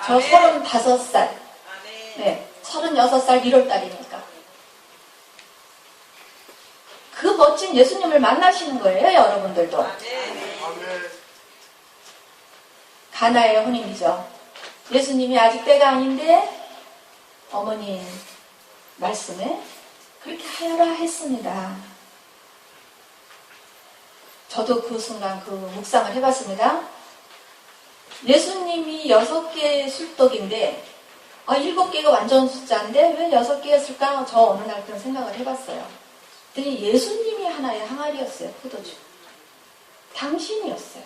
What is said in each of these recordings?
저 35살. 네, 36살 1월달이니까. 그 멋진 예수님을 만나시는 거예요, 여러분들도. 가나의 혼인이죠. 예수님이 아직 때가 아닌데 어머니 말씀에 그렇게 하여라 했습니다. 저도 그 순간 그 묵상을 해봤습니다. 예수님이 6개의 술떡인데 7개가 완전 숫자인데 왜 6개였을까? 저 어느 날 그런 생각을 해봤어요. 그랬더니 예수님이 하나의 항아리였어요. 포도주. 당신이었어요.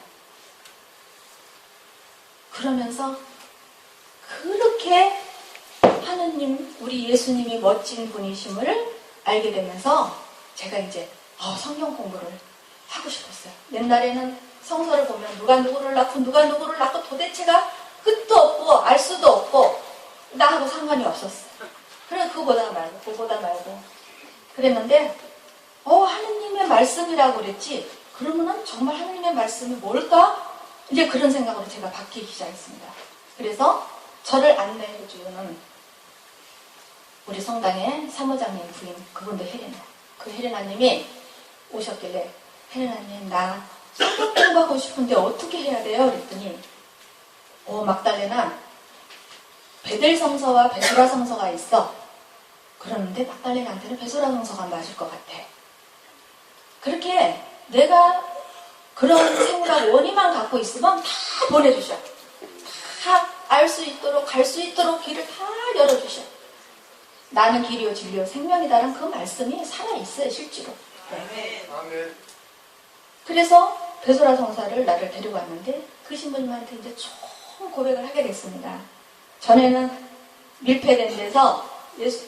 그러면서 그렇게 하느님, 우리 예수님이 멋진 분이심을 알게 되면서 제가 이제 성경 공부를 하고 싶었어요. 옛날에는 성서를 보면 누가 누구를 낳고 누가 누구를 낳고 도대체가 끝도 없고 알 수도 없고 나하고 상관이 없었어요. 그래서 그거보다 말고 그랬는데 하느님의 말씀이라고 그랬지. 그러면은 정말 하느님의 말씀이 뭘까? 이제 그런 생각으로 제가 바뀌기 시작했습니다. 그래서 저를 안내해주는 우리 성당의 사무장님 부인, 그분도 혜리나. 그 혜리나님이 오셨길래 혜리나님 나 성경 공부하고 싶은데 어떻게 해야 돼요? 그랬더니 막달레나 베델 성서와 베소라 성서가 있어. 그러는데 막달레나한테는 베소라 성서가 맞을 것 같아. 그렇게 내가 그런 생각, 원의만 갖고 있으면 다 보내주셔. 다 알 수 있도록, 갈 수 있도록 길을 다 열어주셔. 나는 길이요 진리요 생명이다라는 그 말씀이 살아있어요, 실제로. 네. 아멘. 그래서 베소라 성사를 나를 데리고 왔는데 그 신부님한테 이제 총 고백을 하게 됐습니다. 전에는 밀폐된 데서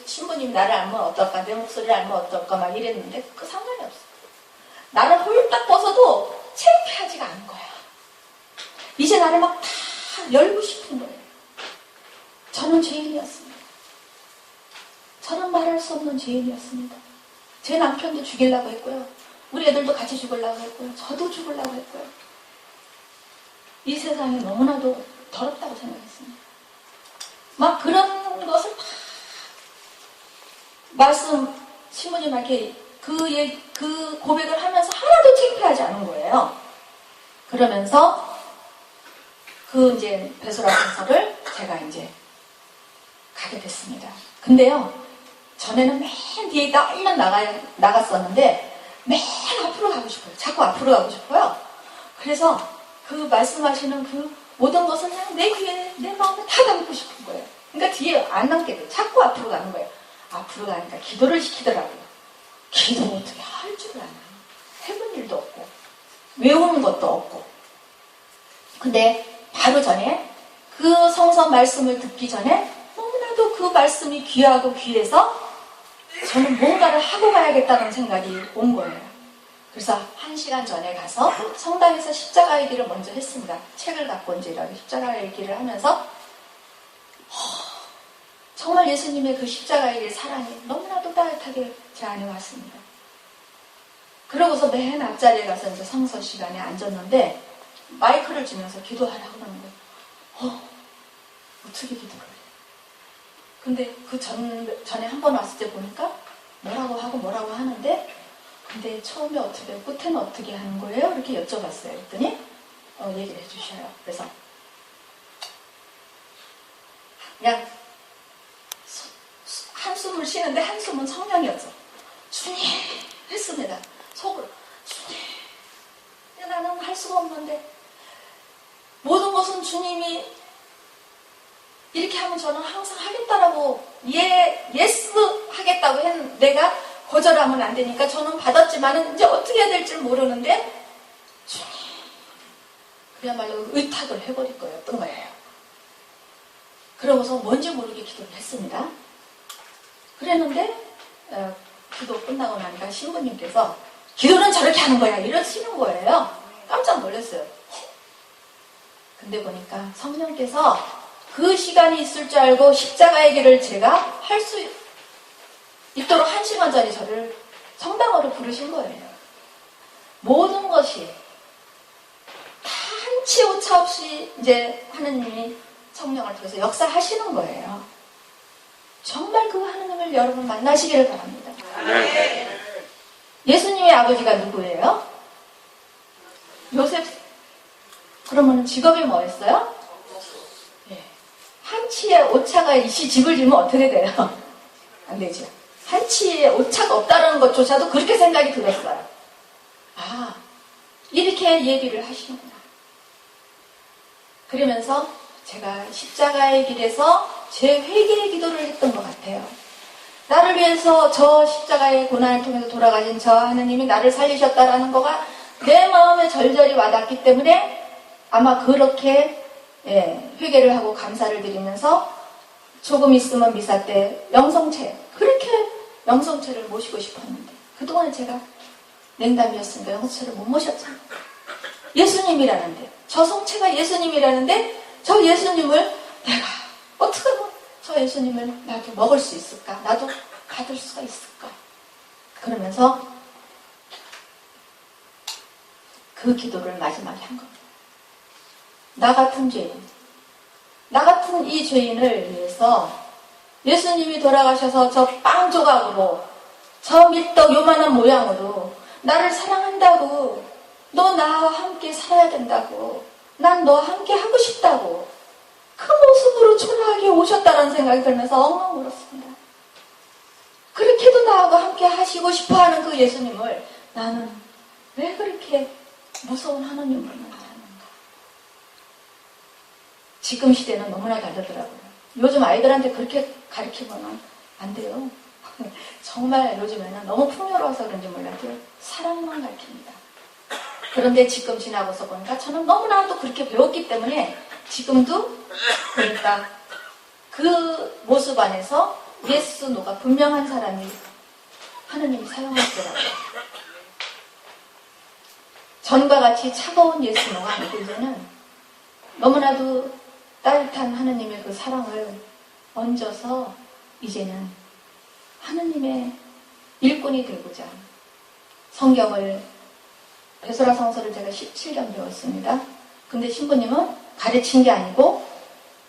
신부님이 나를 알면 어떨까, 내 목소리를 알면 어떨까 막 이랬는데 그 상관이 없어. 나를 홀딱 벗어도 창피하지가 않은 거야. 이제 나를 막 다 열고 싶은 거예요. 저는 죄인이었습니다. 저는 말할 수 없는 죄인이었습니다. 제 남편도 죽이려고 했고요. 우리 애들도 같이 죽으려고 했고요. 저도 죽으려고 했고요. 이 세상이 너무나도 더럽다고 생각했습니다. 막 그런 것을 다 말씀 신부님한테 그 고백을 하면서 하나도 창피하지 않은 거예요. 그러면서 그 이제 베소라 성서를 제가 이제 가게 됐습니다. 근데요, 전에는 맨 뒤에 얼른 나갔었는데 맨 앞으로 가고 싶어요. 자꾸 앞으로 가고 싶어요. 그래서 그 말씀하시는 그 모든 것을 그냥 내 귀에, 내 마음에 다 담고 싶은 거예요. 그러니까 뒤에 안 남게 돼요. 자꾸 앞으로 가는 거예요. 앞으로 가니까 기도를 시키더라고요. 기도 어떻게 할 줄 아나. 해본 일도 없고 외우는 것도 없고. 근데 바로 전에 그 성서 말씀을 듣기 전에 너무나도 그 말씀이 귀하고 귀해서 저는 뭔가를 하고 가야겠다는 생각이 온 거예요. 그래서 1시간 전에 가서 성당에서 십자가 얘기를 먼저 했습니다. 책을 갖고 이제 이렇게 십자가 얘기를 하면서 정말 예수님의 그 십자가의 사랑이 너무나도 따뜻하게 제 안에 왔습니다. 그러고서 맨 앞자리에 가서 이제 성서 시간에 앉았는데 마이크를 주면서 기도하라고 하는 거예요. 어떻게 기도를 해요? 근데 그 전에 한 번 왔을 때 보니까 뭐라고 하는데 근데 처음에 어떻게 해요? 끝에는 어떻게 하는 거예요? 이렇게 여쭤봤어요. 그랬더니 얘기를 해주셔요. 그래서 그냥 한숨을 쉬는데 한숨은 성령이었죠. 주님 했습니다. 속으로 주님. 나는 할 수가 없는데 모든 것은 주님이 이렇게 하면 저는 항상 하겠다라고 예스 하겠다고 했는데 내가 거절하면 안 되니까 저는 받았지만은 이제 어떻게 해야 될지 모르는데 주님 그야말로 의탁을 해버릴 거였던 거예요. 그러고서 뭔지 모르게 기도를 했습니다. 그랬는데 기도 끝나고 나니까 신부님께서 기도는 저렇게 하는 거야 이러시는 거예요. 깜짝 놀랐어요. 근데 보니까 성령께서 그 시간이 있을 줄 알고 십자가의 길을 제가 할 수 있도록 1시간 전에 저를 성당으로 부르신 거예요. 모든 것이 다 한치 오차 없이 이제 하느님이 성령을 통해서 역사하시는 거예요. 정말 그 하느님을 여러분 만나시기를 바랍니다. 예수님의 아버지가 누구예요? 요셉. 그러면 직업이 뭐였어요? 예. 한치의 오차가 이씨 집을 지면 어떻게 돼요? 안 되죠. 한치의 오차가 없다는 것조차도 그렇게 생각이 들었어요. 아, 이렇게 얘기를 하시는구나. 그러면서 제가 십자가의 길에서 제 회개의 기도를 했던 것 같아요. 나를 위해서 저 십자가의 고난을 통해서 돌아가신 저 하느님이 나를 살리셨다라는 거가 내 마음에 절절히 와닿기 때문에 아마 그렇게 회개를 하고 감사를 드리면서 조금 있으면 미사 때 영성체, 그렇게 영성체를 모시고 싶었는데 그동안 제가 냉담이었으니까 영성체를 못 모셨잖아요. 예수님이라는데, 저 성체가 예수님이라는데 저 예수님을 내가 어떻게 하면 저 예수님을 나도 먹을 수 있을까? 나도 받을 수가 있을까? 그러면서 그 기도를 마지막에 한 겁니다. 나 같은 죄인, 나 같은 이 죄인을 위해서 예수님이 돌아가셔서 저 빵 조각으로, 저 밀떡 요만한 모양으로 나를 사랑한다고, 너 나와 함께 살아야 된다고, 난 너와 함께 하고 싶다고, 그 모습으로 초라하게 오셨다는 생각이 들면서 엉엉 울었습니다. 그렇게도 나하고 함께 하시고 싶어하는 그 예수님을 나는 왜 그렇게 무서운 하나님을 알았는가. 지금 시대는 너무나 다르더라고요. 요즘 아이들한테 그렇게 가르치고는 안 돼요. 정말 요즘에는 너무 풍요로워서 그런지 몰라도 사랑만 가르칩니다. 그런데 지금 지나고서 보니까 저는 너무나도 그렇게 배웠기 때문에 지금도 그러니까 그 모습 안에서 예수노가 분명한 사람이 하느님이 사용하시더라고요. 전과 같이 차가운 예수노가 아니고 이제는 너무나도 따뜻한 하느님의 그 사랑을 얹어서 이제는 하느님의 일꾼이 되고자 성경을 베소라 성서를 제가 17년 배웠습니다. 근데 신부님은 가르친 게 아니고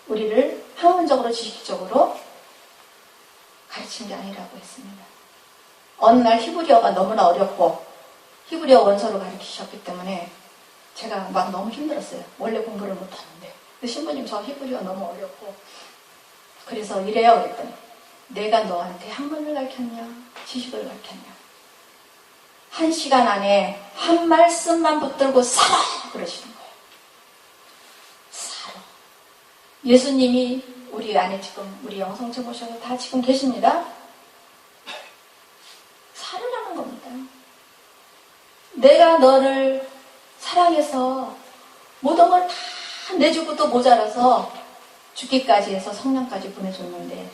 우리를 학문적으로 지식적으로 가르친 게 아니라고 했습니다. 어느 날 히브리어가 너무나 어렵고 히브리어 원서로 가르치셨기 때문에 제가 막 너무 힘들었어요. 원래 공부를 못하는데. 근데 신부님 저 히브리어 너무 어렵고 그래서 이래요 그랬더니 내가 너한테 학문을 가르쳤냐 지식을 가르쳤냐 1시간 안에 한 말씀만 붙들고 살아! 그러시는 거예요. 살아. 예수님이 우리 안에 지금 우리 영성체 모셔서 다 지금 계십니다. 살으라는 겁니다. 내가 너를 사랑해서 모든 걸 다 내주고 또 모자라서 죽기까지 해서 성령까지 보내줬는데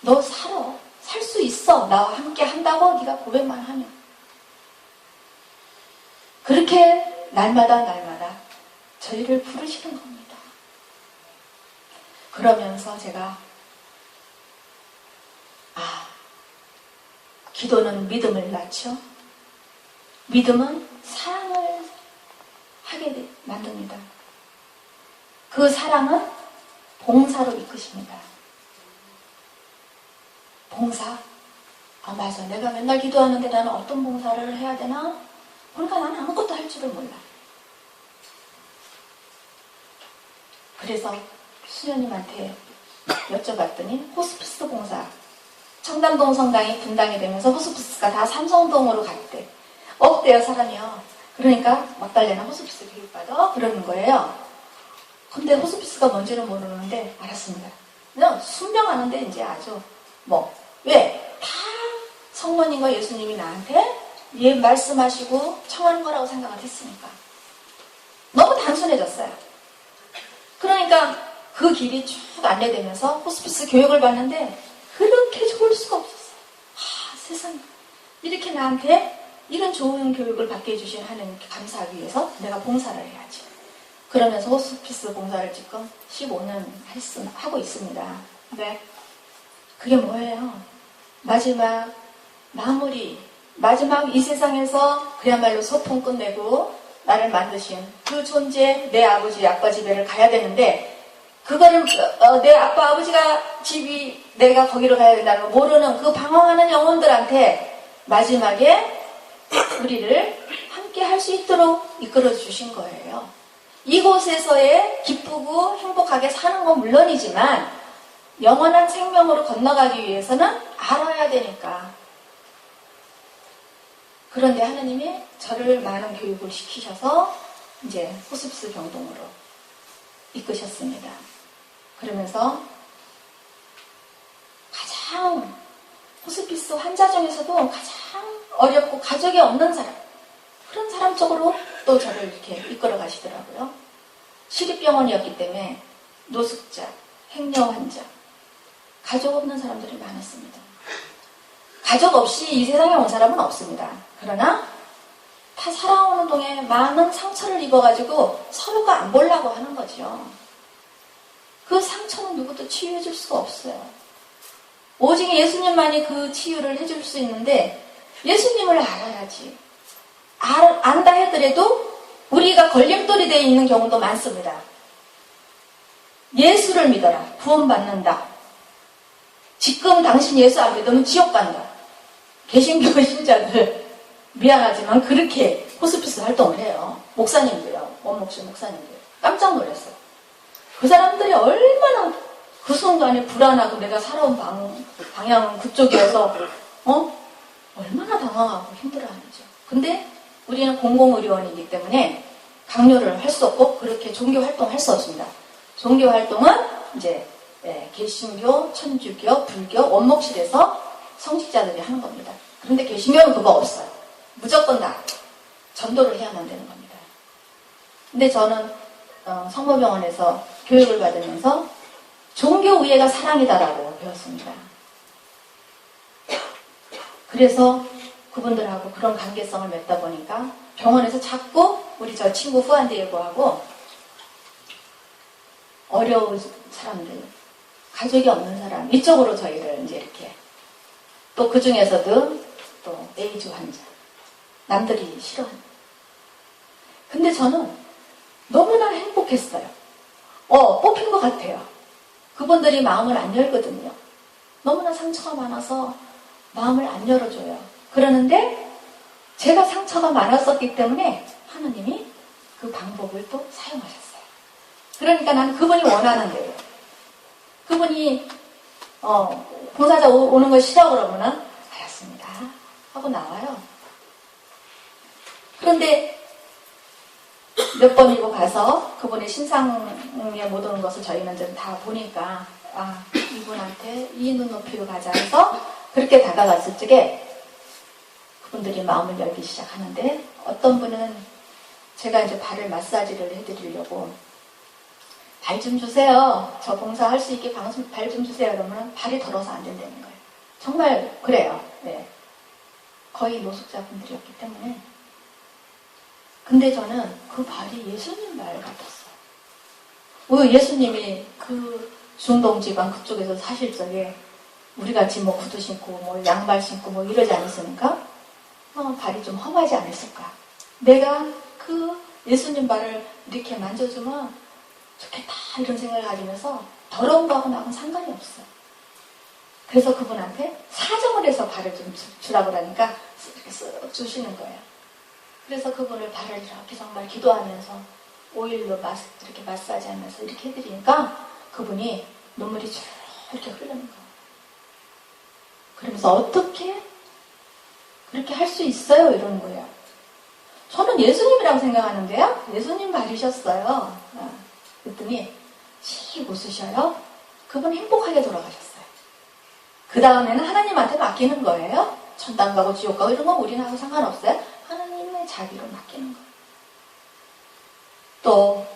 너 살아. 살 수 있어. 나와 함께 한다고 네가 고백만 하면. 그렇게 날마다 저희를 부르시는 겁니다. 그러면서 제가 기도는 믿음을 낳죠. 믿음은 사랑을 하게 만듭니다. 그 사랑은 봉사로 이끄십니다. 봉사? 맞아. 내가 맨날 기도하는데 나는 어떤 봉사를 해야 되나? 그러니까 나는 아무것도 할 줄을 몰라. 그래서 수녀님한테 여쭤봤더니 호스피스 봉사. 청담동 성당이 분당이 되면서 호스피스가 다 삼성동으로 갔대. 없대요 사람이요. 그러니까 막달레나 호스피스 교육받아 그러는 거예요. 근데 호스피스가 뭔지는 모르는데 알았습니다. 그냥 순명하는데 이제 아주 왜? 다 성모님과 예수님이 나한테 말씀하시고 청하는 거라고 생각을 했으니까 너무 단순해졌어요. 그러니까 그 길이 쭉 안내되면서 호스피스 교육을 받는데 그렇게 좋을 수가 없었어요. 세상에 이렇게 나한테 이런 좋은 교육을 받게 해주신 하나님께 감사하기 위해서 내가 봉사를 해야지. 그러면서 호스피스 봉사를 지금 15년 하고 있습니다. 네. 그게 뭐예요? 마지막 마무리, 마지막 이 세상에서 그야말로 소풍 끝내고 나를 만드신 그 존재, 내 아버지 아빠 집에를 가야 되는데 그거를 내 아빠 아버지가 집이 내가 거기로 가야 된다는 거 모르는 그 방황하는 영혼들한테 마지막에 우리를 함께 할 수 있도록 이끌어 주신 거예요. 이곳에서의 기쁘고 행복하게 사는 건 물론이지만 영원한 생명으로 건너가기 위해서는 알아야 되니까. 그런데 하나님이 저를 많은 교육을 시키셔서 이제 호스피스 병동으로 이끄셨습니다. 그러면서 가장 호스피스 환자 중에서도 가장 어렵고 가족이 없는 사람, 그런 사람 쪽으로 또 저를 이렇게 이끌어 가시더라고요. 시립병원이었기 때문에 노숙자, 행여 환자, 가족 없는 사람들이 많았습니다. 가족 없이 이 세상에 온 사람은 없습니다. 그러나 다 살아오는 동에 많은 상처를 입어가지고 서로가 안 보려고 하는 거죠. 그 상처는 누구도 치유해 줄 수가 없어요. 오직 예수님만이 그 치유를 해줄 수 있는데 예수님을 알아야지. 안다 하더라도 우리가 걸림돌이 되어 있는 경우도 많습니다. 예수를 믿어라. 구원받는다. 지금 당신 예수 안 믿으면 지옥 간다. 개신교 신자들 미안하지만 그렇게 호스피스 활동을 해요. 목사님들요. 원목신 목사님들. 깜짝 놀랐어요. 그 사람들이 얼마나 그 순간에 불안하고 내가 살아온 방향은 그쪽이어서 얼마나 당황하고 힘들어하는지. 근데 우리는 공공의료원이기 때문에 강요를 할 수 없고 그렇게 종교 활동을 할 수 없습니다. 종교 활동은 이제 개신교, 천주교, 불교, 원목실에서 성직자들이 하는 겁니다. 그런데 개신교는 그거 없어요. 무조건 다 전도를 해야만 되는 겁니다. 근데 저는 성모병원에서 교육을 받으면서 종교 우애가 사랑이다라고 배웠습니다. 그래서 그분들하고 그런 관계성을 맺다 보니까 병원에서 자꾸 우리 저 친구 후한대고하고 어려운 사람들, 가족이 없는 사람 이쪽으로 저희를 이제 이렇게 또 그 중에서도 또 에이즈 환자 남들이 싫어하는. 근데 저는 너무나 행복했어요. 뽑힌 것 같아요. 그분들이 마음을 안 열거든요. 너무나 상처가 많아서 마음을 안 열어줘요. 그러는데 제가 상처가 많았었기 때문에 하나님이 그 방법을 또 사용하셨어요. 그러니까 나는 그분이 원하는 대로. 그분이 봉사자 오는 거 싫어 그러면은 알았습니다 하고 나와요. 그런데 몇 번이고 가서 그분의 신상에 못 오는 것을 저희는 좀 다 보니까 이분한테 이 눈높이로 가자 해서 그렇게 다가갔을 적에 그분들이 마음을 열기 시작하는데 어떤 분은 제가 이제 발을 마사지를 해드리려고 발 좀 주세요. 저 봉사할 수 있게 발 좀 주세요. 그러면 발이 더러워서 안 된다는 거예요. 정말 그래요. 네. 거의 노숙자분들이었기 때문에. 근데 저는 그 발이 예수님 발 같았어요. 왜 예수님이 그 중동지방 그쪽에서 사실 적에 우리같이 뭐 구두 신고 뭐 양발 신고 뭐 이러지 않았습니까? 발이 좀 험하지 않았을까? 내가 그 예수님 발을 이렇게 만져주면 좋겠다 이런 생각을 가지면서 더러운 거하고 나하고는 상관이 없어요. 그래서 그분한테 사정을 해서 발을 좀 주라고 하니까 이렇게 쓱 주시는 거예요. 그래서 그분을 발을 이렇게 정말 기도하면서 오일로 이렇게 마사지하면서 이렇게 해드리니까 그분이 눈물이 쭉 이렇게 흐르는 거예요. 그러면서 어떻게 그렇게 할 수 있어요? 이러는 거예요. 저는 예수님이라고 생각하는데요. 예수님 발이셨어요. 그랬더니 씩 웃으셔요. 그분 행복하게 돌아가셨어요. 그 다음에는 하나님한테 맡기는 거예요. 천당 가고 지옥 가고 이런 건 우리나라하고 상관없어요. 하나님의 자비로 맡기는 거예요. 또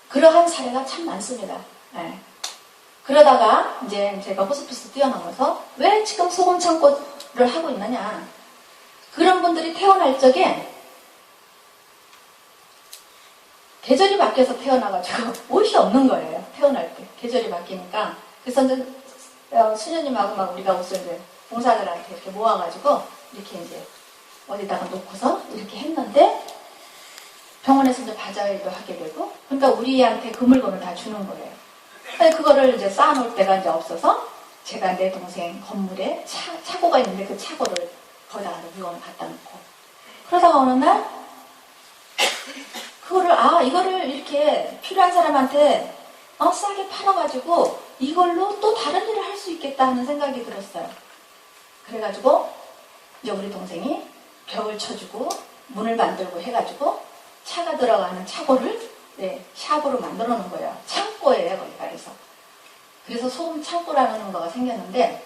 그러한 사례가 참 많습니다. 네. 그러다가 이제 제가 호스피스 뛰어넘어서 왜 지금 소금 창고를 하고 있느냐. 그런 분들이 태어날 적에 계절이 바뀌어서 태어나가지고 옷이 없는 거예요. 태어날 때 계절이 바뀌니까. 그래서 이제 수녀님하고 막 우리가 옷을 이제 봉사자들한테 이렇게 모아가지고 이렇게 이제 어디다가 놓고서 이렇게 했는데 병원에서 이제 바자회도 하게 되고 그러니까 우리한테 그 물건을 다 주는 거예요. 그거를 이제 쌓아놓을 데가 이제 없어서 제가 내 동생 건물에 차고가 있는데 그 차고를 거기다가 물건을 갖다 놓고 그러다가 어느 날 그거를 이거를 이렇게 필요한 사람한테 싸게 팔아가지고 이걸로 또 다른 일을 할 수 있겠다 하는 생각이 들었어요. 그래가지고 이제 우리 동생이 벽을 쳐주고 문을 만들고 해가지고 차가 들어가는 차고를 샵으로 만들어 놓은 거예요. 창고예요, 거기가. 그래서 소금 창고라는 거가 생겼는데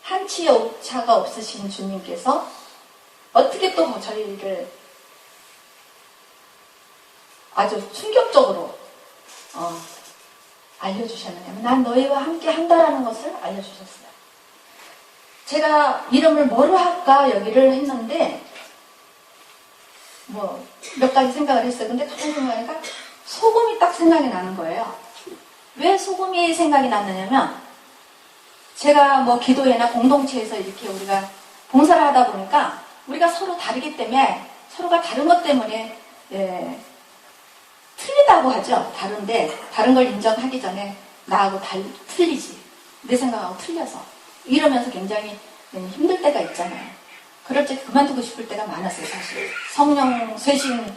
한치의 오차가 없으신 주님께서 어떻게 또 저희를 아주 충격적으로 알려주셨느냐면 난 너희와 함께 한다라는 것을 알려주셨어요. 제가 이름을 뭐로 할까 여기를 했는데 뭐 몇 가지 생각을 했어요. 근데 가만히 생각하니까 소금이 딱 생각이 나는 거예요. 왜 소금이 생각이 났느냐면 제가 뭐 기도회나 공동체에서 이렇게 우리가 봉사를 하다 보니까 우리가 서로 다르기 때문에 서로가 다른 것 때문에 틀리다고 하죠. 다른데 다른 걸 인정하기 전에 나하고 틀리지. 내 생각하고 틀려서 이러면서 굉장히 힘들 때가 있잖아요. 그럴 때 그만두고 싶을 때가 많았어요. 사실 성령 쇄신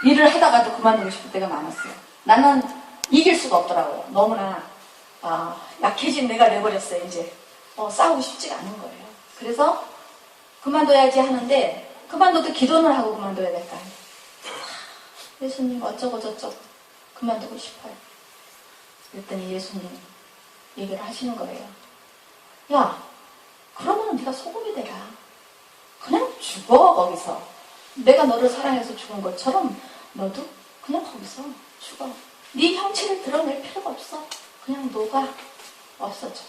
일을 하다가도 그만두고 싶을 때가 많았어요. 나는 이길 수가 없더라고요. 너무나 약해진 내가 돼버렸어요. 이제 싸우고 싶지가 않은 거예요. 그래서 그만둬야지 하는데 그만둬도 기도는 하고 그만둬야 될까. 예수님 어쩌고 저쩌고 그만두고 싶어요. 그랬더니 예수님 얘기를 하시는 거예요. 야, 그러면 네가 소금이 되라. 그냥 죽어 거기서. 내가 너를 사랑해서 죽은 것처럼 너도 그냥 거기서 죽어. 네 형체를 드러낼 필요가 없어. 그냥 녹아 없어져.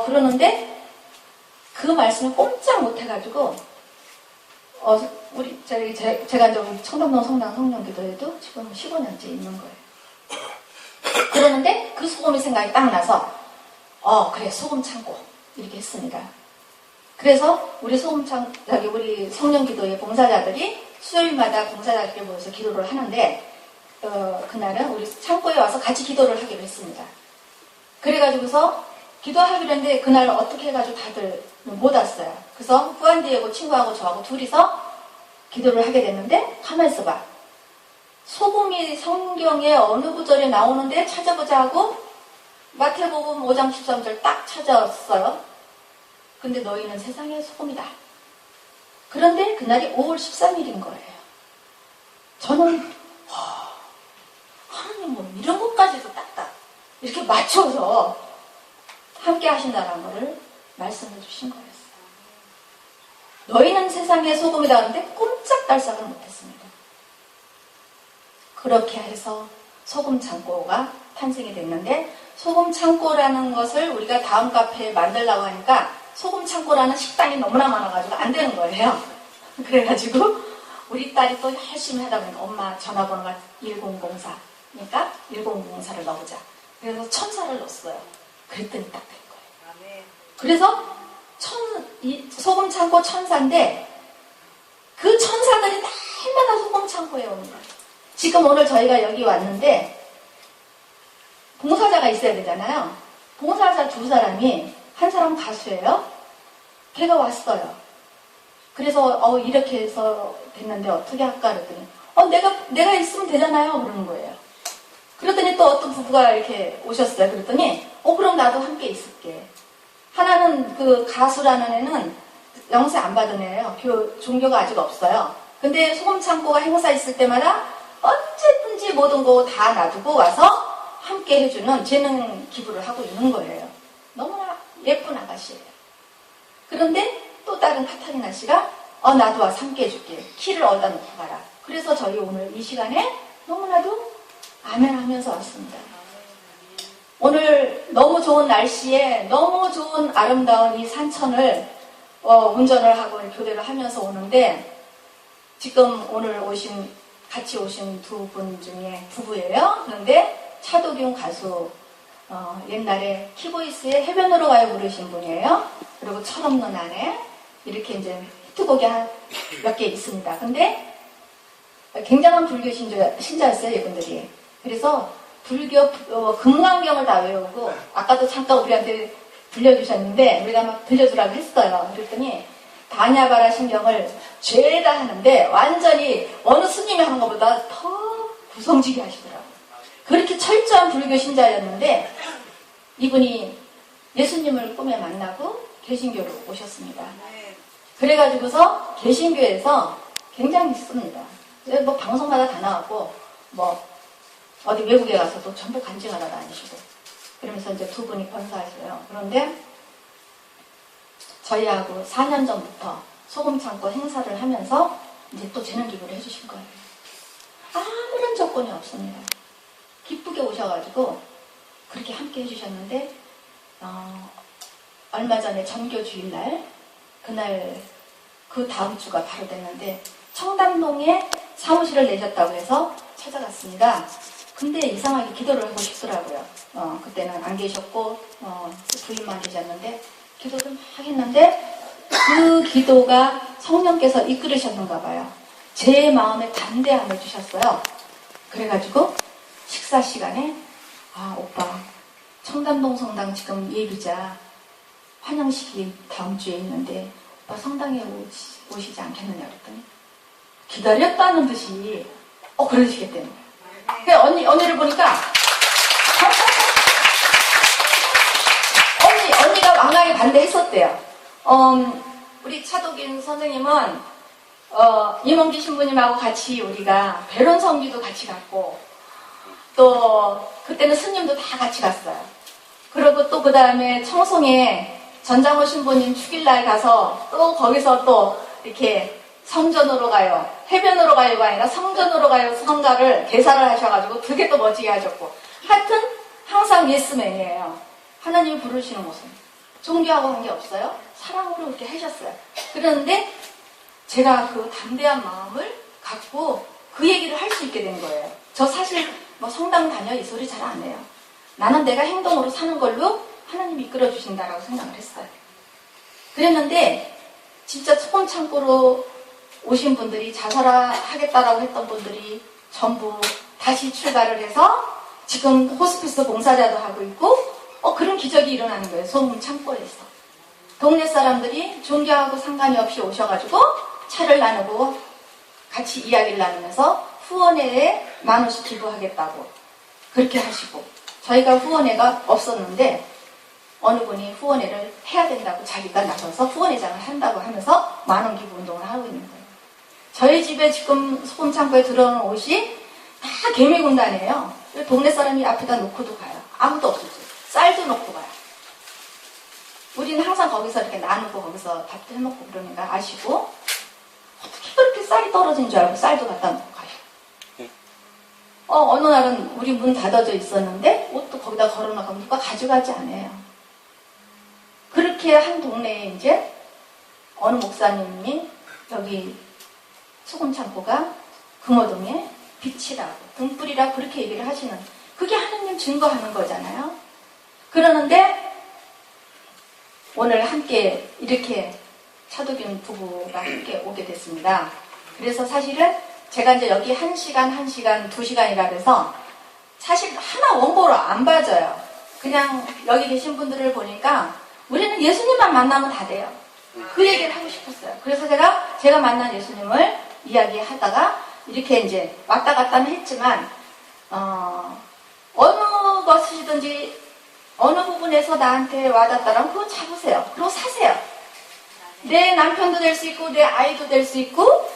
그러는데 그 말씀을 꼼짝 못해가지고 제가 이제 우리 청담동 성당 성령기도회도 지금 15년째 있는 거예요. 그러는데 그 소금의 생각이 딱 나서 그래 소금 창고 이렇게 했습니다. 그래서 우리 우리 성령기도회 봉사자들이 수요일마다 봉사자들이 모여서 기도를 하는데 그날은 우리 창고에 와서 같이 기도를 하기로 했습니다. 그래가지고서 기도하기로 했는데 그날 어떻게 해가지고 다들 못 왔어요. 그래서 후안디하고 친구하고 저하고 둘이서 기도를 하게 됐는데 가만히 있어봐. 소금이 성경에 어느 구절에 나오는데 찾아보자 하고 마태복음 5장 13절 딱 찾아왔어요. 근데 너희는 세상의 소금이다. 그런데 그날이 5월 13일인 거예요. 저는 하나님 뭐 이런 것까지도 딱딱 이렇게 맞춰서 함께 하신다는 것을 말씀해 주신 거였어요. 너희는 세상의 소금이다 하는데 꼼짝달싹을 못했습니다. 그렇게 해서 소금 창고가 탄생이 됐는데 소금 창고라는 것을 우리가 다음 카페에 만들려고 하니까 소금 창고라는 식당이 너무나 많아가지고 안 되는 거예요. 그래가지고 우리 딸이 또 열심히 하다 보니까 엄마 전화번호가 1004. 그러니까 1004를 넣어보자. 그래서 1000사를 넣었어요. 그랬더니 딱 된 거예요. 그래서 소금 창고 1000사인데 그 1000사들이 날마다 소금 창고에 오는 거예요. 지금 오늘 저희가 여기 왔는데 봉사자가 있어야 되잖아요. 봉사자 2사람이 한 사람 가수예요. 걔가 왔어요. 그래서 이렇게 해서 됐는데 어떻게 할까 그랬더니 내가 있으면 되잖아요 그러는 거예요. 그랬더니 또 어떤 부부가 이렇게 오셨어요. 그랬더니 그럼 나도 함께 있을게. 하나는 그 가수라는 애는 영세 안 받은 애예요. 종교가 아직 없어요. 근데 소금창고가 행사 있을 때마다 언제든지 모든 거 다 놔두고 와서 함께 해주는 재능 기부를 하고 있는 거예요. 너무나 예쁜 아가씨예요. 그런데 또 다른 카타리나 씨가 나도 와서 함께 해줄게. 키를 얻어 놓고 가라. 그래서 저희 오늘 이 시간에 너무나도 아멘 하면서 왔습니다. 오늘 너무 좋은 날씨에 너무 좋은 아름다운 이 산천을 운전을 하고 교대를 하면서 오는데 지금 오늘 같이 오신 2분 중에 부부예요. 그런데 차도균 가수 옛날에 키보이스의 해변으로 가요 부르신 분이에요. 그리고 철없는 아내 이렇게 이제 히트곡이 몇 개 있습니다. 근데 굉장한 불교 신자였어요 이분들이. 그래서 불교 금강경을 다 외우고 아까도 잠깐 우리한테 들려주셨는데 우리가 막 들려주라고 했어요. 그랬더니 다냐바라 신경을 죄다 하는데 완전히 어느 스님이 하는 것보다 더 구성지게 하시더라고요. 그렇게 철저한 불교 신자였는데 이분이 예수님을 꿈에 만나고 개신교로 오셨습니다. 그래가지고서 개신교에서 굉장히 씁니다. 뭐 방송마다 다 나왔고 뭐 어디 외국에 가서도 전부 간증하러 다니시고 그러면서 이제 두 분이 권사하셔요. 그런데 저희하고 4년 전부터 소금창고 행사를 하면서 이제 또 재능 기부를 해주신 거예요. 아무런 조건이 없습니다. 기쁘게 오셔가지고 그렇게 함께 해주셨는데 얼마 전에 전교 주일날 그날 그 다음 주가 바로 됐는데 청담동에 사무실을 내셨다고 해서 찾아갔습니다. 근데 이상하게 기도를 하고 싶더라고요. 그때는 안 계셨고 부인만 계셨는데 기도를 막 했는데 그 기도가 성령께서 이끌으셨는가 봐요. 제 마음에 담대함을 주셨어요. 그래가지고 식사 시간에 오빠 청담동 성당 지금 예비자 환영식이 다음 주에 있는데 오빠 성당에 오시지 않겠느냐 그랬더니 기다렸다는 듯이 그러시겠다는 거예요. 언니를 보니까 언니가 왕강에 반대했었대요. 우리 차도균 선생님은 임원기 신부님하고 같이 우리가 배론 성기도 같이 갔고 또 그때는 스님도 다 같이 갔어요. 그리고 또 그 다음에 청송에 전장호 신부님 축일날 가서 또 거기서 또 이렇게 성전으로 가요. 해변으로 가요가 아니라 성전으로 가요 성가를 개사를 하셔가지고 그게 또 멋지게 하셨고 하여튼 항상 예스맨이에요. 하나님이 부르시는 곳은 종교하고 관계없어요. 사랑으로 이렇게 하셨어요. 그런데 제가 그 담대한 마음을 갖고 그 얘기를 할 수 있게 된 거예요. 저 사실 뭐 성당 다녀 이 소리 잘 안 해요. 나는 내가 행동으로 사는 걸로 하나님이 이끌어 주신다라고 생각을 했어요. 그랬는데 진짜 소금창고로 오신 분들이 자살하겠다라고 했던 분들이 전부 다시 출발을 해서 지금 호스피스 봉사자도 하고 있고 그런 기적이 일어나는 거예요. 소금창고에서. 동네 사람들이 종교하고 상관이 없이 오셔가지고 차를 나누고 같이 이야기를 나누면서 후원회에 10,000원씩 기부하겠다고 그렇게 하시고 저희가 후원회가 없었는데 어느 분이 후원회를 해야 된다고 자기가 나서서 후원회장을 한다고 하면서 10,000원 기부 운동을 하고 있는 거예요. 저희 집에 지금 소금창고에 들어오는 옷이 다 개미군단이에요. 동네 사람이 앞에다 놓고도 가요. 아무도 없었죠. 쌀도 놓고 가요. 우리는 항상 거기서 이렇게 나누고 거기서 밥도 해먹고 그러니까 아시고 어떻게 그렇게 쌀이 떨어진 줄 알고 쌀도 갖다 놓고 가요. 어느 날은 우리 문 닫아져 있었는데 옷도 거기다 걸어놔서 누가 가져가지 않아요. 그렇게 한 동네에 이제 어느 목사님이 여기 소금창고가 금호동에 빛이라고 등불이라고 그렇게 얘기를 하시는 그게 하느님 증거하는 거잖아요. 그러는데 오늘 함께 이렇게 차도균 부부가 함께 오게 됐습니다. 그래서 사실은 제가 이제 여기 1시간, 2시간이라 그래서 사실 하나 원고로 안 봐줘요. 그냥 여기 계신 분들을 보니까 우리는 예수님만 만나면 다 돼요. 그 얘기를 하고 싶었어요. 그래서 제가 만난 예수님을 이야기하다가 이렇게 이제 왔다 갔다는 했지만 어느 것이든지 어느 부분에서 나한테 와닿다라면 그거 잡으세요. 그리고 사세요. 내 남편도 될 수 있고 내 아이도 될 수 있고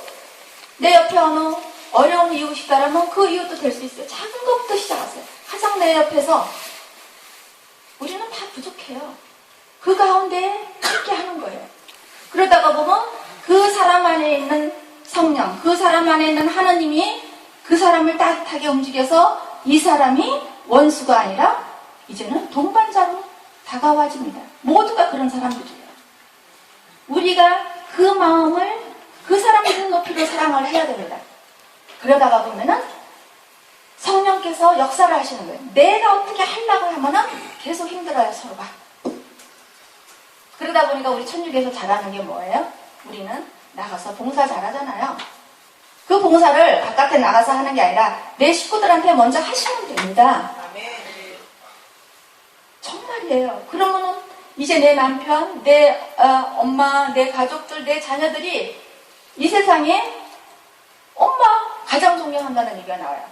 내 옆에 어느 어려운 이웃이다라면 그 이웃도 될 수 있어요. 작은 것부터 시작하세요. 가장 내 옆에서 우리는 다 부족해요. 그 가운데 함께 하는 거예요. 그러다가 보면 그 사람 안에 있는 성령, 그 사람 안에 있는 하나님이 그 사람을 따뜻하게 움직여서 이 사람이 원수가 아니라 이제는 동반자로 다가와집니다. 모두가 그런 사람들이에요. 우리가 그 마음을 그 사람들 높이로 사랑을 해야 됩니다. 그러다가 보면은 성령께서 역사를 하시는 거예요. 내가 어떻게 하려고 하면은 계속 힘들어요, 서로가. 그러다 보니까 우리 천주교에서 잘하는 게 뭐예요? 우리는 나가서 봉사 잘하잖아요. 그 봉사를 바깥에 나가서 하는 게 아니라 내 식구들한테 먼저 하시면 됩니다. 정말이에요. 그러면은 이제 내 남편, 내 엄마, 내 가족들, 내 자녀들이 이 세상에 엄마 가장 존경한다는 얘기가 나와요.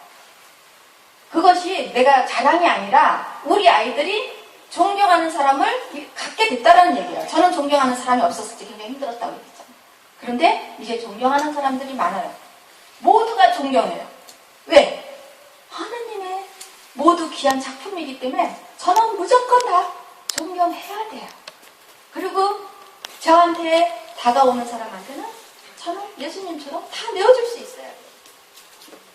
그것이 내가 자랑이 아니라 우리 아이들이 존경하는 사람을 갖게 됐다라는 얘기예요. 저는 존경하는 사람이 없었을 때 굉장히 힘들었다고 얘기했잖아요. 그런데 이제 존경하는 사람들이 많아요. 모두가 존경해요. 왜? 하느님의 모두 귀한 작품이기 때문에 저는 무조건 다 존경해야 돼요. 그리고 저한테 다가오는 사람한테는 저는 예수님처럼 다 내어줄 수 있어요.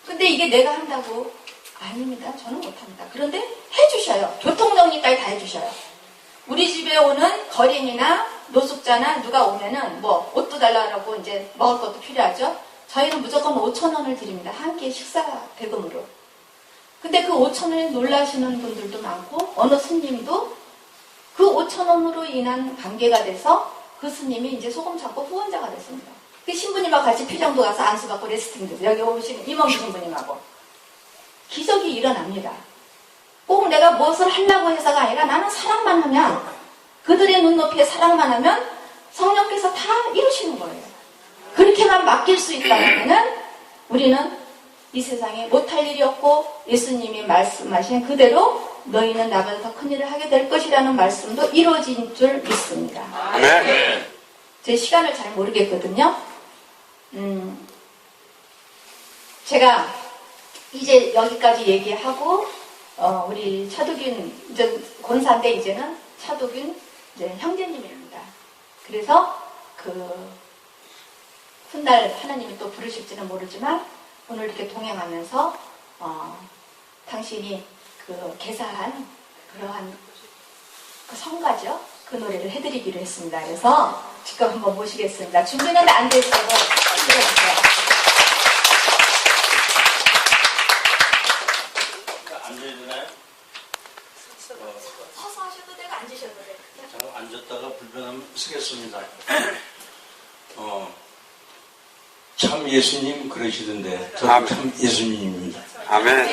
근데 이게 내가 한다고 아닙니다. 저는 못합니다. 그런데 해주셔요. 교통정리까지 다 해주셔요. 우리 집에 오는 거린이나 노숙자나 누가 오면은 뭐 옷도 달라고 이제 먹을 것도 필요하죠. 저희는 무조건 5,000원을 드립니다. 한 끼 식사 대금으로. 근데 그 5,000원에 놀라시는 분들도 많고 어느 스님도 그 5,000원으로 인한 관계가 돼서 그 스님이 이제 소금 찾고 후원자가 됐습니다. 그 신부님하고 같이 피정도 가서 안수받고 레스팅 돼서 여기 오신 임원기 신부님하고 기적이 일어납니다. 꼭 내가 무엇을 하려고 해서가 아니라 나는 사랑만 하면 그들의 눈높이에 사랑만 하면 성령께서 다 이루시는 거예요. 그렇게만 맡길 수 있다면 우리는 이 세상에 못할 일이 없고 예수님이 말씀하신 그대로 너희는 나보다 더 큰 일을 하게 될 것이라는 말씀도 이루어진 줄 믿습니다. 네. 제 시간을 잘 모르겠거든요. 제가 이제 여기까지 얘기하고 우리 차두균 이제 권사인데 이제는 차두균 이제 형제님입니다. 그래서 그 훗날 하나님이 또 부르실지는 모르지만 오늘 이렇게 동행하면서 당신이 그 개사한 그러한 그 성가죠. 그 노래를 해드리기로 했습니다. 그래서 직접 한번 모시겠습니다. 준비는 안 돼 있어서 들어주세요. 앉아야 되나요? 서서 하셔도 되고 앉으셔도 돼요. 저 앉았다가 불편하면 쓰겠습니다. 참 예수님 그러시던데 저도 참 예수님입니다. 아멘.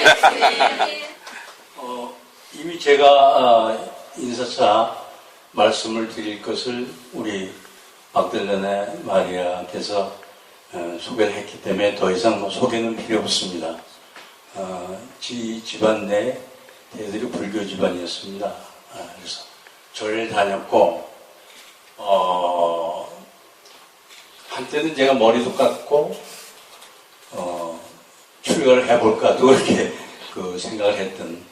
이미 제가 인사차 말씀을 드릴 것을 우리 막달라네 마리아께서 소개를 했기 때문에 더 이상 소개는 필요 없습니다. 집안 내 대들이 불교 집안이었습니다. 그래서 절을 다녔고 한때는 제가 머리도 깎고 출가를 해볼까도 그렇게 생각을 했던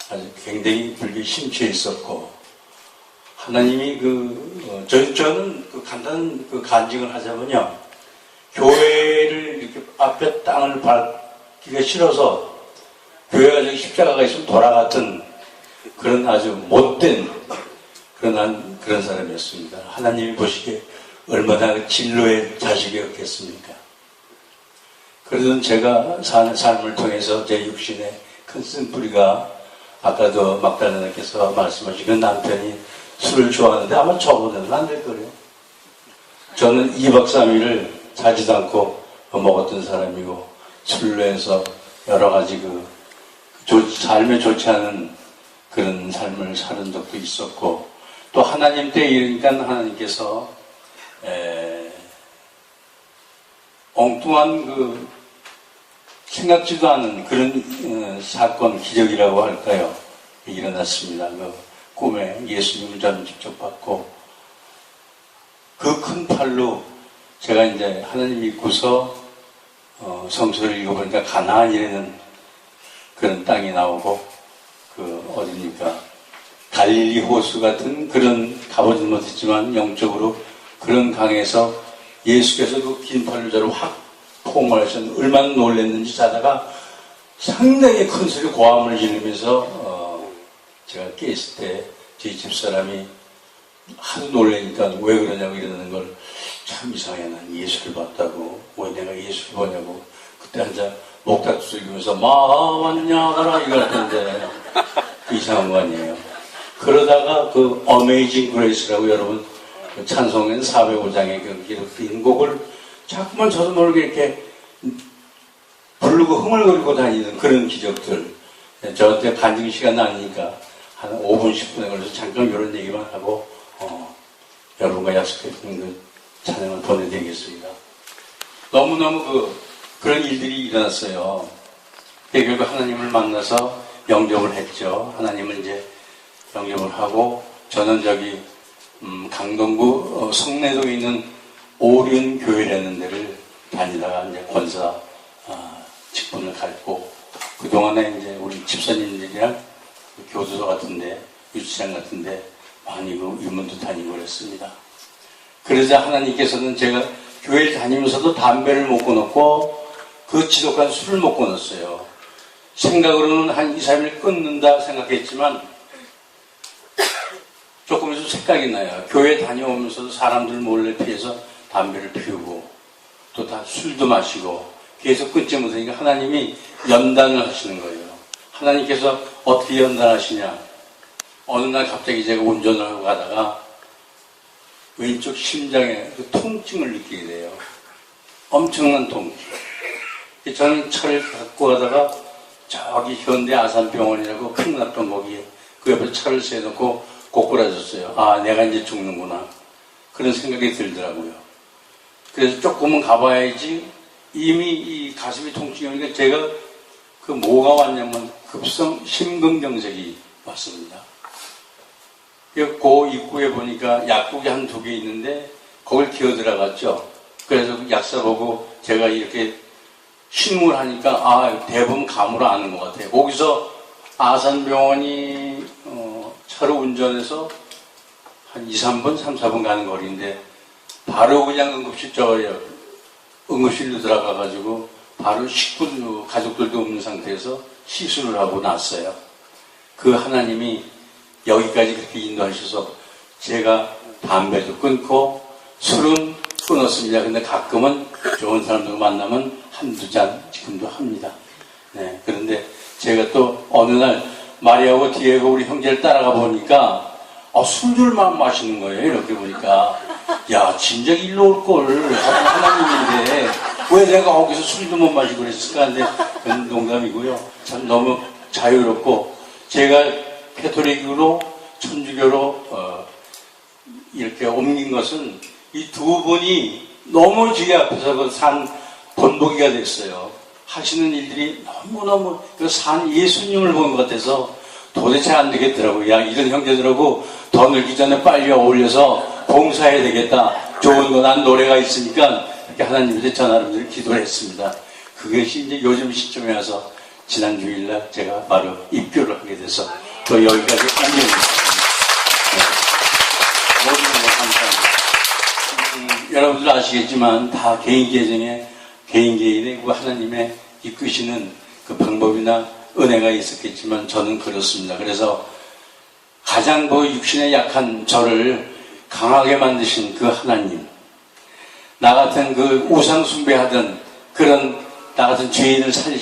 아주 굉장히 불교에 심취해 있었고 하나님이 저는 간단한 간증을 하자면요. 교회를 이렇게 앞에 땅을 밟기가 싫어서 교회가 저기 십자가가 있으면 돌아갔던 그런 아주 못된 그런 사람이었습니다. 하나님이 보시기에 얼마나 진로의 자식이었겠습니까? 그러던 제가 사는 삶을 통해서 제 육신의 큰 쓴뿌리가 아까도 막달라님께서 말씀하신 그 남편이 술을 좋아하는데 아마 저보다는 안 될 거예요. 저는 2박 3일을 자지도 않고 먹었던 사람이고 술로 해서 여러 가지 삶에 좋지 않은 그런 삶을 사는 적도 있었고 또 하나님 때 이르니까 하나님께서 엉뚱한 생각지도 않은 그런 사건, 기적이라고 할까요? 일어났습니다. 꿈에 예수님을 저는 직접 봤고 그 큰 팔로 제가 이제 하나님 믿고서 성서를 읽어보니까 가나안이라는 그런 땅이 나오고 어딥니까? 갈릴리 호수 같은 그런 가보진 못했지만 영적으로 그런 강에서 예수께서 그 긴 팔로 저를 확 포옹하셨는데 얼마나 놀랐는지 자다가 상당히 큰 소리 고함을 지르면서 제가 깨있을 때 저희 집사람이 하도 놀라니까 왜 그러냐고 이러는 걸 참 이상해. 난 예수를 봤다고. 왜 내가 예수를 보냐고. 그때 한자 목탁 두들기면서 마왔냐 가라 이거 했는데 이상한 거 아니에요. 그러다가 어메이징 그레이스라고 여러분 찬송엔 405장에 기록된 곡을 자꾸만 저도 모르게 이렇게 부르고 흥얼거리고 다니는 그런 기적들. 저한테 간증 시간 아니니까 한 5분, 10분에 걸려서 잠깐 이런 얘기만 하고, 여러분과 약속했던 그 찬양을 보내드리겠습니다. 너무너무 그런 일들이 일어났어요. 결국 하나님을 만나서 영접을 했죠. 하나님을 이제 영접을 하고, 저는 저기, 강동구 성내동에 있는 오륜 교회라는 데를 다니다가 이제 권사 직분을 갖고, 그동안에 이제 우리 집사님들이랑 교도소 같은데, 유치장 같은데 많이 유문도 다니고 그랬습니다. 그러자 하나님께서는 제가 교회를 다니면서도 담배를 못 끊었고, 그 지독한 술을 못 끊었어요. 생각으로는 한 2, 3일 끊는다 생각했지만, 조금 좀 생각이 나요. 교회 다녀오면서도 사람들 몰래 피해서 담배를 피우고, 또 다 술도 마시고, 계속 끊지 못하니까 하나님이 연단을 하시는 거예요. 하나님께서 어떻게 연단하시냐. 어느 날 갑자기 제가 운전을 하고 가다가 왼쪽 심장에 그 통증을 느끼게 돼요. 엄청난 통증. 저는 차를 갖고 가다가 저기 현대 아산병원이라고 큰 났던 거기에 그 옆에 차를 세워놓고 고꾸라졌어요. 아, 내가 이제 죽는구나. 그런 생각이 들더라고요. 그래서 조금은 가봐야지. 이미 이 가슴이 통증이 오니까 제가 그 뭐가 왔냐면 급성 심근경색이 왔습니다. 그 입구에 보니까 약국이 한 2개 있는데 거길 기어 들어갔죠. 그래서 약사 보고 제가 이렇게 신문을 하니까 대부분 감으로 아는 것 같아요. 거기서 아산병원이 차로 운전해서 한 2, 3분, 3, 4분 가는 거리인데 바로 그냥 응급실로 들어가가지고 바로 식구도 가족들도 없는 상태에서 시술을 하고 났어요. 그 하나님이 여기까지 그렇게 인도하셔서 제가 담배도 끊고 술은 끊었습니다. 근데 가끔은 좋은 사람들 만나면 한두 잔 지금도 합니다. 네, 그런데 제가 또 어느 날 마리아하고 디에고 우리 형제를 따라가 보니까 술들만 마시는 거예요. 이렇게 보니까 야, 진작 일로 올걸. 하나님인데 왜 내가 거기서 술도 못 마시고 그랬을까 하는데 그건 농담이고요. 참 너무 자유롭고 제가 캐토릭으로 천주교로 이렇게 옮긴 것은 이 2분이 너무 제 앞에서 그 산 본보기가 됐어요. 하시는 일들이 너무너무 산 예수님을 본 것 같아서 도대체 안 되겠더라고요. 야, 이런 형제들하고 더 늙기 전에 빨리 어울려서 봉사해야 되겠다. 좋은 거 난 노래가 있으니까 이렇게 하나님한테 전하는 기도를 했습니다. 그것이 이제 요즘 시점에 와서 지난 주일날 제가 바로 입교를 하게 돼서 또 여기까지 옮겨졌습니다. 모든 것 감사합니다. 여러분들 아시겠지만 다 개인 계정에 개인의 그 하나님의 이끄시는 그 방법이나 은혜가 있었겠지만 저는 그렇습니다. 그래서 가장 육신에 약한 저를 강하게 만드신 그 하나님, 나 같은 그 우상 숭배하던 그런 나 같은 죄인을 살리신